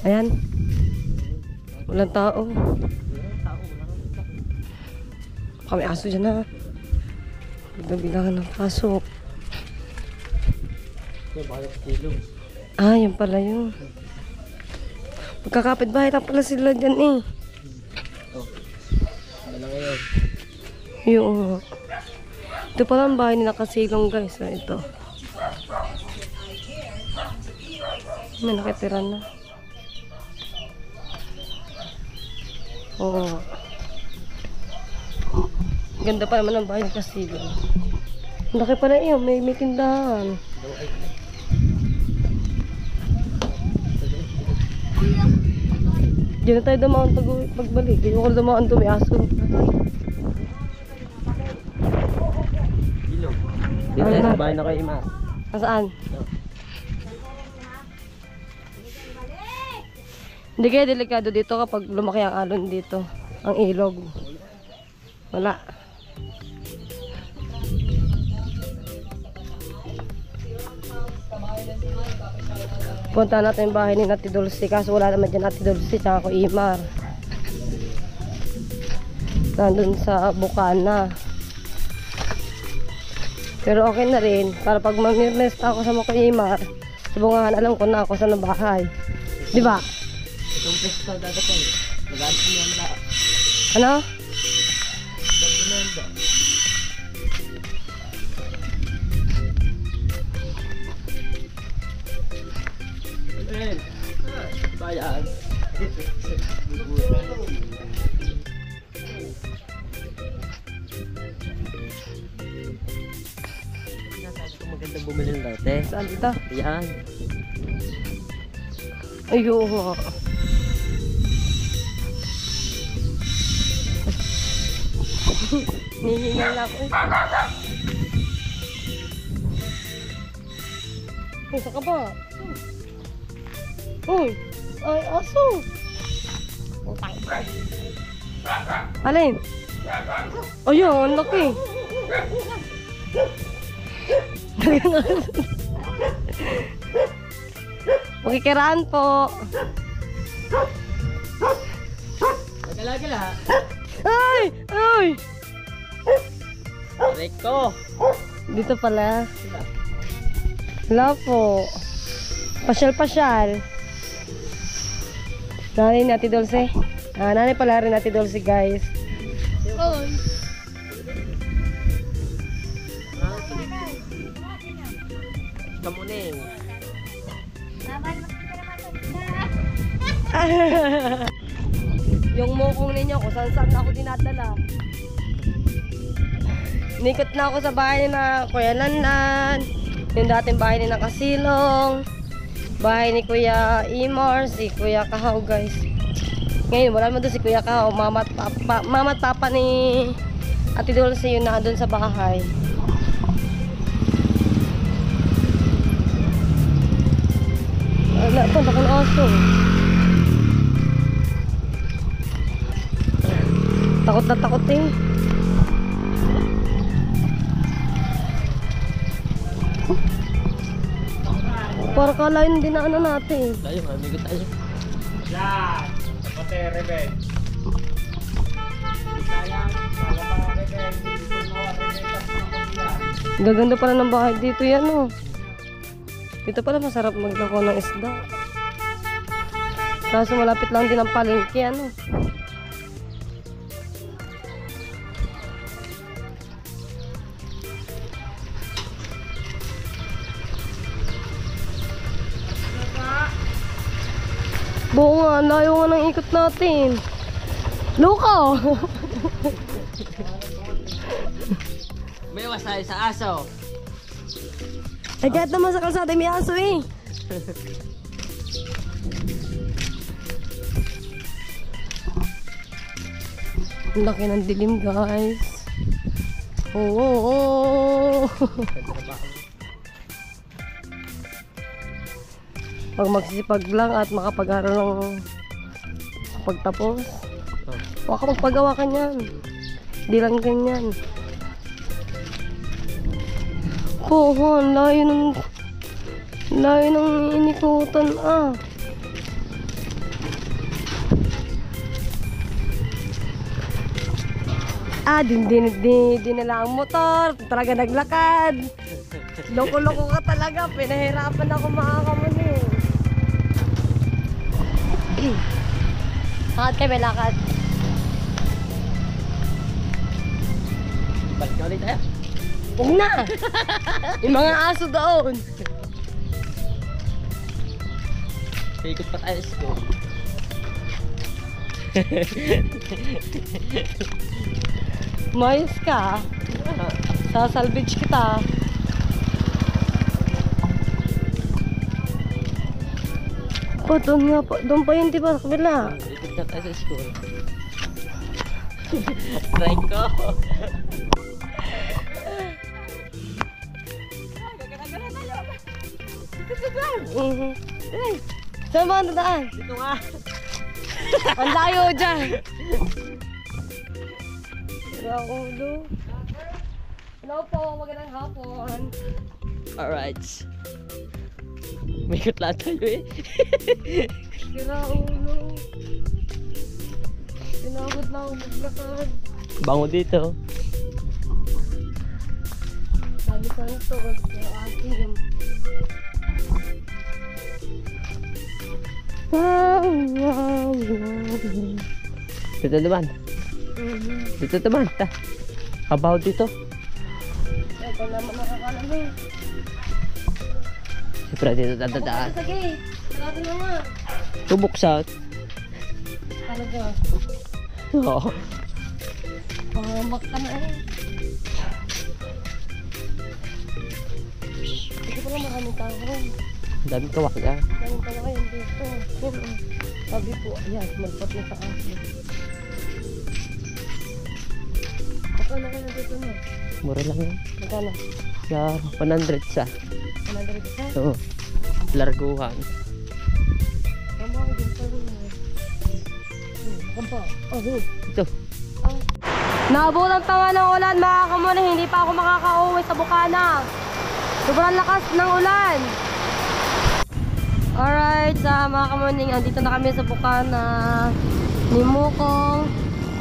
Ayan. Walang tao. Kami aso dyan ha. Bilang ng pasok. Yung bahay ni Kulog. Ah, yun pala yun. Magkakapit bahay lang pala sila dyan eh. Oh. Ano na ngayon? Yung ito pala ang bahay nila Kasilong, guys. Ah, ito. May nakitira na. Oo. Ganda pa naman ang bahay ni Kasilong. Laki pala yun. May tindahan. Diyan na tayo dumaan pagbalik. Ayoko na dumaan doon, may aso. Ilog. Dito tayo sa bahay na kay Ima. Nasaan? Hindi kaya delikado dito kapag lumaki ang alon dito. Ang ilog. Wala. Punta natin yung bahay ni Nati Dulce. Kaso wala naman dyan Nati Dulce. Tsaka ko Imar. Nandun sa Bukana. Pero okay na rin. Para pag mag-rest ako sa mga Imar, sa bungahan, alam ko na ako sa bahay. Diba? Itong pesto dagat tayo. Nag-aalis niya na. Ano? Dagdamenda. Ayan. Bayan. Nasabi ko maganda bumili ng lote. Saan dito? Ayan. Ayun nga. Nihingal ako. Uy, saan ka ba? Uy, ay aso. Alin? Ayun, laki. Makikiraan po. Magala-gala. Ay! Ay! Rico. Dito pala. Wala po. Pasyal-pasyal. Nanay Nati Dulce. Nanay pala rin Nati Dulce, guys. Kamuning. Yung mukong ninyo, kung saan ako dinadala. Nikot na ako sa bahay na Kuya Lanlan. Yung dating bahay ni Nakasilong. Bahay ni Kuya Imar, si Kuya Kahaw, guys. Ngayon, wala naman doon si Kuya Kahaw. Mama at papa ni Ate Dulce yun na doon sa bahay. Wala po, bakang aso. Takot na takot eh. Para kalain din na ano natin. Tayo, mamigo tayo. Yan! Pati Rebel. Sayang, wala pa Rebel. Hindi ko mo Rebel. Gaganda pala ng bahay dito yan oh. Dito pala masarap maglako ng isda. Kaso malapit lang din ang palengke ano. Buo nga, layo nga ng ikot natin. Luka! May wasay sa aso. Ay, kahit naman sa kalsada may aso eh. Ang laki ng dilim, guys. Oo. Pag magsisipag lang at makapag-aral ng pagtapos, baka magpagawa ka niyan. Hindi lang ganyan. Oo, layo ng inikutan ah. Dinala ang motor, talaga naglakad. Loko-loko ka talaga, pinahirapan ako makakamon eh. Lakad kayo, may lakad. Balik ka ulit tayo. Huwag na! Yung mga aso doon. Ikot pa tayo sa school. Mayos ka. Sasalvage kita. Doon nga po. Doon pa yun, di ba? Sa kabila. Dito na tayo sa school. Try ko. Saan ba ang dadaan? Dito nga. Ang layo dyan. Raulo. Hello po, magandang hapon. Alright. May kutla tayo eh. Raulo. Pinagod na ako maglakad. Bango dito. Dami sa ito, akin. Wow, wow, wow. Dito naman. Dito naman. Ta. Kabaw dito. Ito naman nakakalam eh. Siyempre dito dadaan. Sa gate. Sarado naman. Bubuksan. Talaga. Oo. Pangamak ka na eh. Hindi ko lang maraming tao rin. Ang daming kawak yan. Maraming tao ngayon dito. Sabi po, ayan, malpat na sa akin. Magkano kayo dito na? Mura lang yan. Magkano? Sa 100 sa. 100 isa? Oo. Larguhan. Tama ako din pa rin eh. Kampa. Oh, Ito. Naabutan pa nga ng ulan mga kamuna, hindi pa ako makaka-uwi sa Bukana. Sobrang lakas ng ulan. Alright, sa mga kamuning, andito na kami sa Bukana ni Mukong.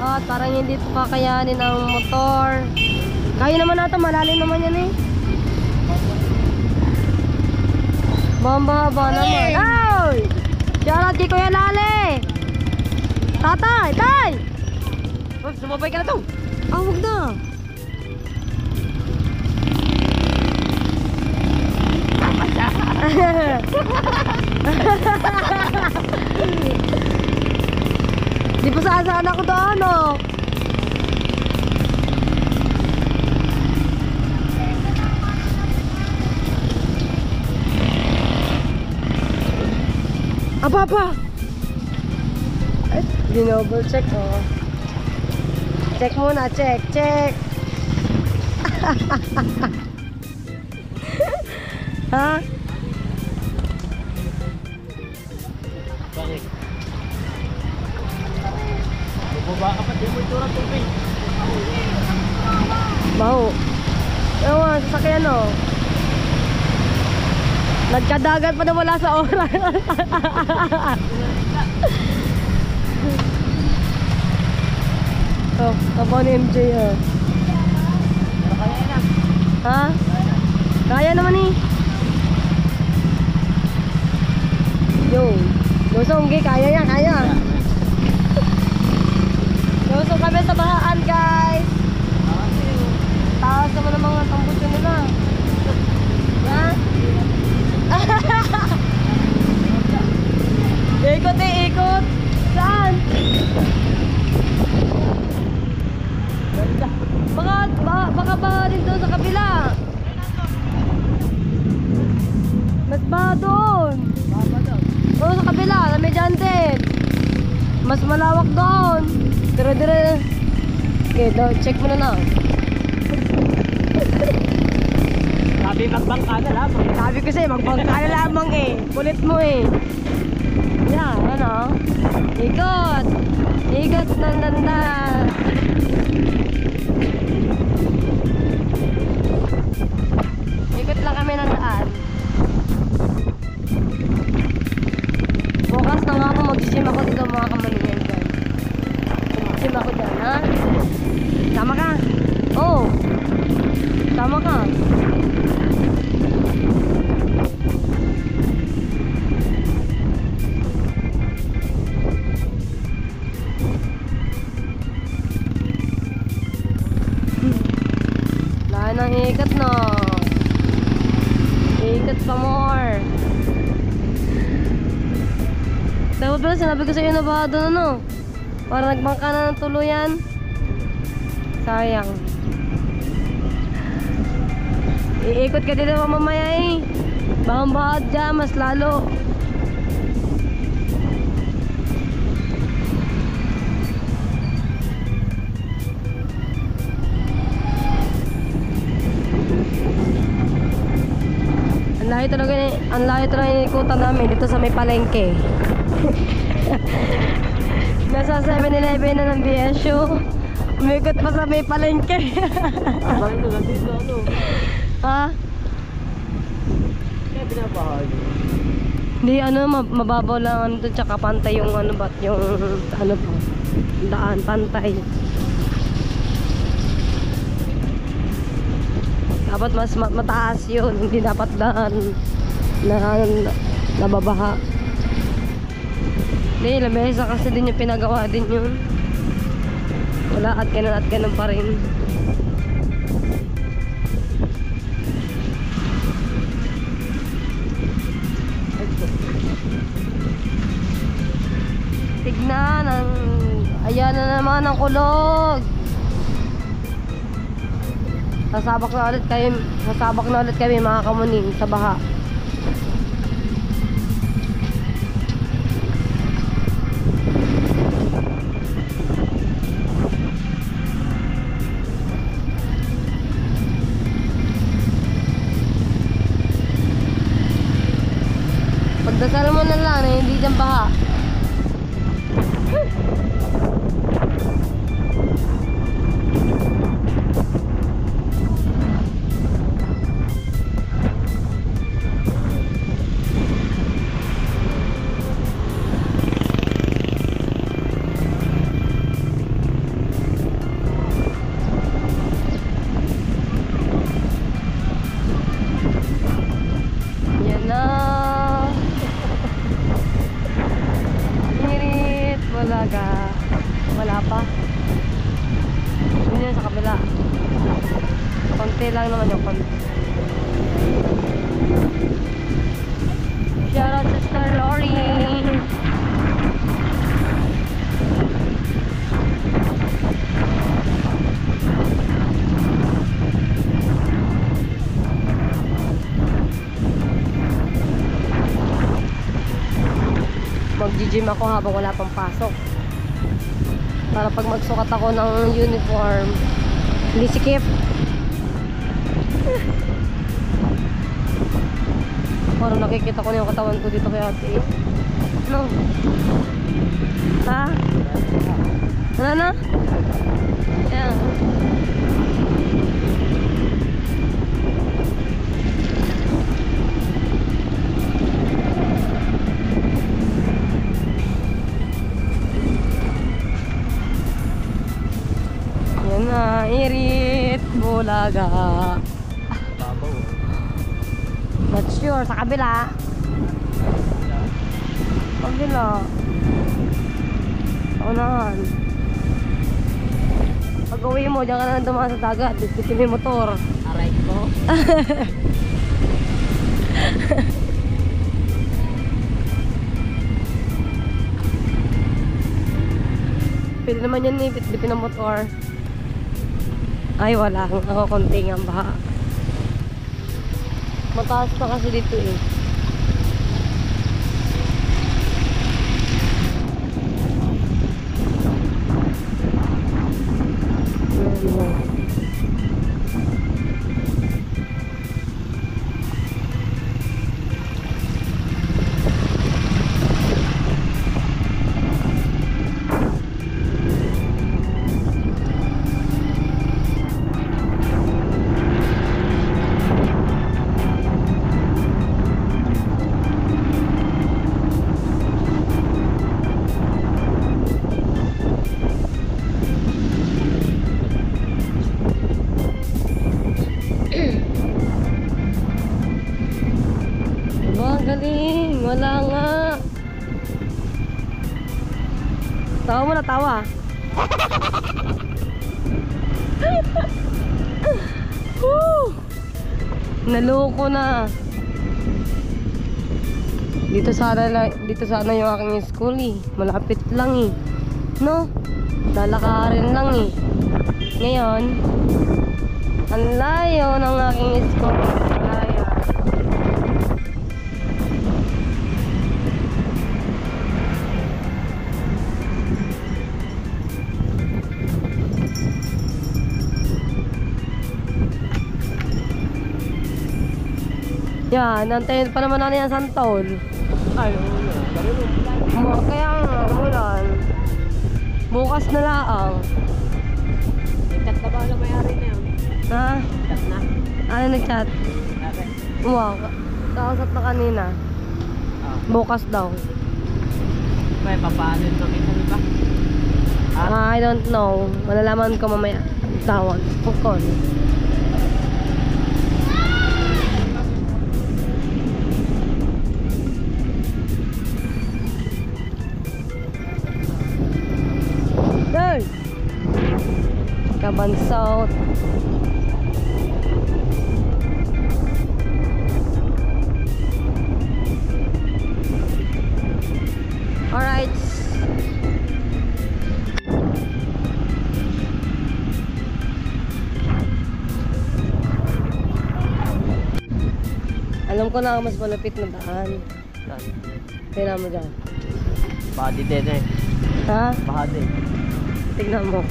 At parang hindi ito kakayanin ng motor. Kaya naman natin, malalim naman yan eh. Bamba naman. Ay! Shoutout kay Kuya Lale! Tatay! Tay! Oh, sumabay ka na to. Ah, huwag na. Di pa saan ako doon, oh. Apa? Ay, dinoble check, oh. Check muna, check. Ha? Bakit? Bumaba ka pa, di mo ito ng tubig. Baho. Ewan, sasakyan o. Nagkadagat pa na wala sa oras. Oh, tabo ni MJ oh. Kaya na. Ha? Kaya naman eh. Yo. Lusong, kaya yan, kaya. Lusong kami sa bahaan, guys. Taas naman ang mga tambutso nila. Ha? Ikot eh, ikot. Saan? Baka ba rin doon sa kabila? Mas ba doon? Oo, sa kabila, sa medyan din. Mas malawak doon. Dire-dire. Okay, check mo na na. Sabi magbangka na lang. Sabi ko sa'yo, magbangka na lamang eh. Kulit mo eh. Yan, ano? Ikot. Ikot ng danda. Ikot lang kami ng daan. Bukas na nga ako mag-gym ako dito mga kamalingan dyan. Mag-gym ako dyan, ha? Tama ka? Oo. Tama ka. Lahat ng ikat no. Ikat pa more. Dapat pala sinabi ko sa iyo na ba doon ano? Para nagbangka na ng tuluyan. Sayang. Iikot ka dito mamaya eh. Bahang-bahad dyan, mas lalo. ang layo talaga inikutan namin dito sa may palengke. Nasa 7-Eleven na ng BSU. Umikot pa sa may palengke. Bakit na dito ano? Ha? Kaya binabahay. Hindi mababaw lang ano doon, tsaka pantay yung ano ba, yung ano ba, daan, pantay. Dapat mas mataas yun, hindi dapat daan na nababaha. Hindi, ilang beses kasi din yung pinagawa din yun. Wala at ganun pa rin. Tignan, ayan na naman ang kulog. Sasabak na ulit kami mga kamuning sa baha. Pagdasal mo na lang na hindi dyan baha. Yan na. Irit, wala pa. Yun yan sa kabila. Konti lang naman yung konti. Shout out to Star Lori. Mag-gym ako habang wala pang pasok. Para pag magsukat ako ng uniform, hindi sikip. Parang nakikita ko na yung katawan ko dito kay ate. Ano? Ha? Wala na? Ayan. Yan na, Irit, Bulaga. Babaw. Not sure, sa kabila. Kabila. Sa unahan. Pag uwi mo, diyan ka na dumaan sa dagat. Dito may motor. Aray ko. Pwede naman yan eh, bitbitin ng motor. Ay, wala. Ako konti nga baha. Mataas pa kasi dito eh. Galing, wala nga. Tawa mo na, tawa. Naloko na. Dito sana yung aking school eh. Malapit lang eh. No? Lalakarin lang eh. Ngayon, ang layo ng aking school. Layo. Yan, nantayin pa naman natin ang santol. Ay, oo. Kaya nga, ulan. Bukas na laang. Ikat na ba na may-ari na yun? Ha? Ikat na. Ano nag-chat? Okay. Wow, kausap na kanina. Bukas daw. May papaano yung makita niyo ba? I don't know. Malalaman ko mamaya. Tawag. Pukon. Hey! Kabansot. Alright. Alam ko na mas malapit na daan. Tingnan mo dyan. Body din eh. Ha? Body. Tingnan mo.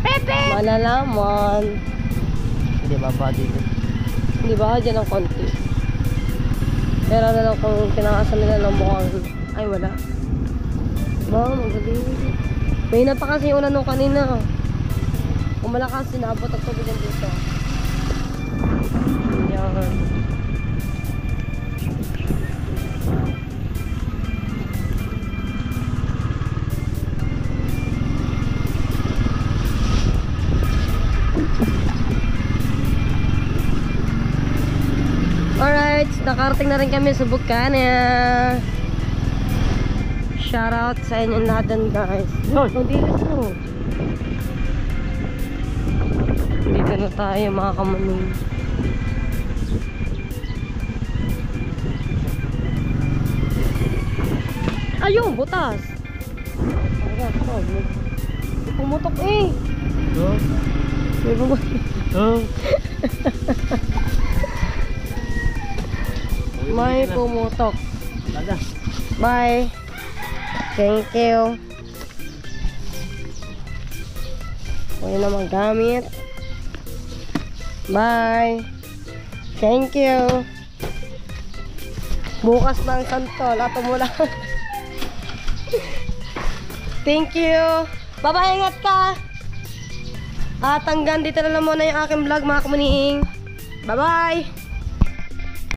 Pepe! Malalaman. Hindi ba body din? Hindi ba? Dyan ang konti. Pero na lang kung kinakasan nila ng mukhang... Ay, wala. Ba, magaling. May na pa kasi ulan nung kanina. Kung malakas, sinabot ang tubig yan dito. Yan. Alright, nakarating na rin kami sa Bukana. Shoutout sa inyong lahat dyan, guys. Magdilis mo. Dito na tayo, mga kamaning. Ayun, butas. May pumutok eh. Oh. May pumutok. Oh. May pumutok. Tada. Bye. Thank you. Huwag na magamit. Bye. Thank you. Bukas ng santol at umulan. Thank you. Bye-bye, ingat ka. At hanggang dito na lang muna yung aking vlog, mga kamaning. Bye-bye.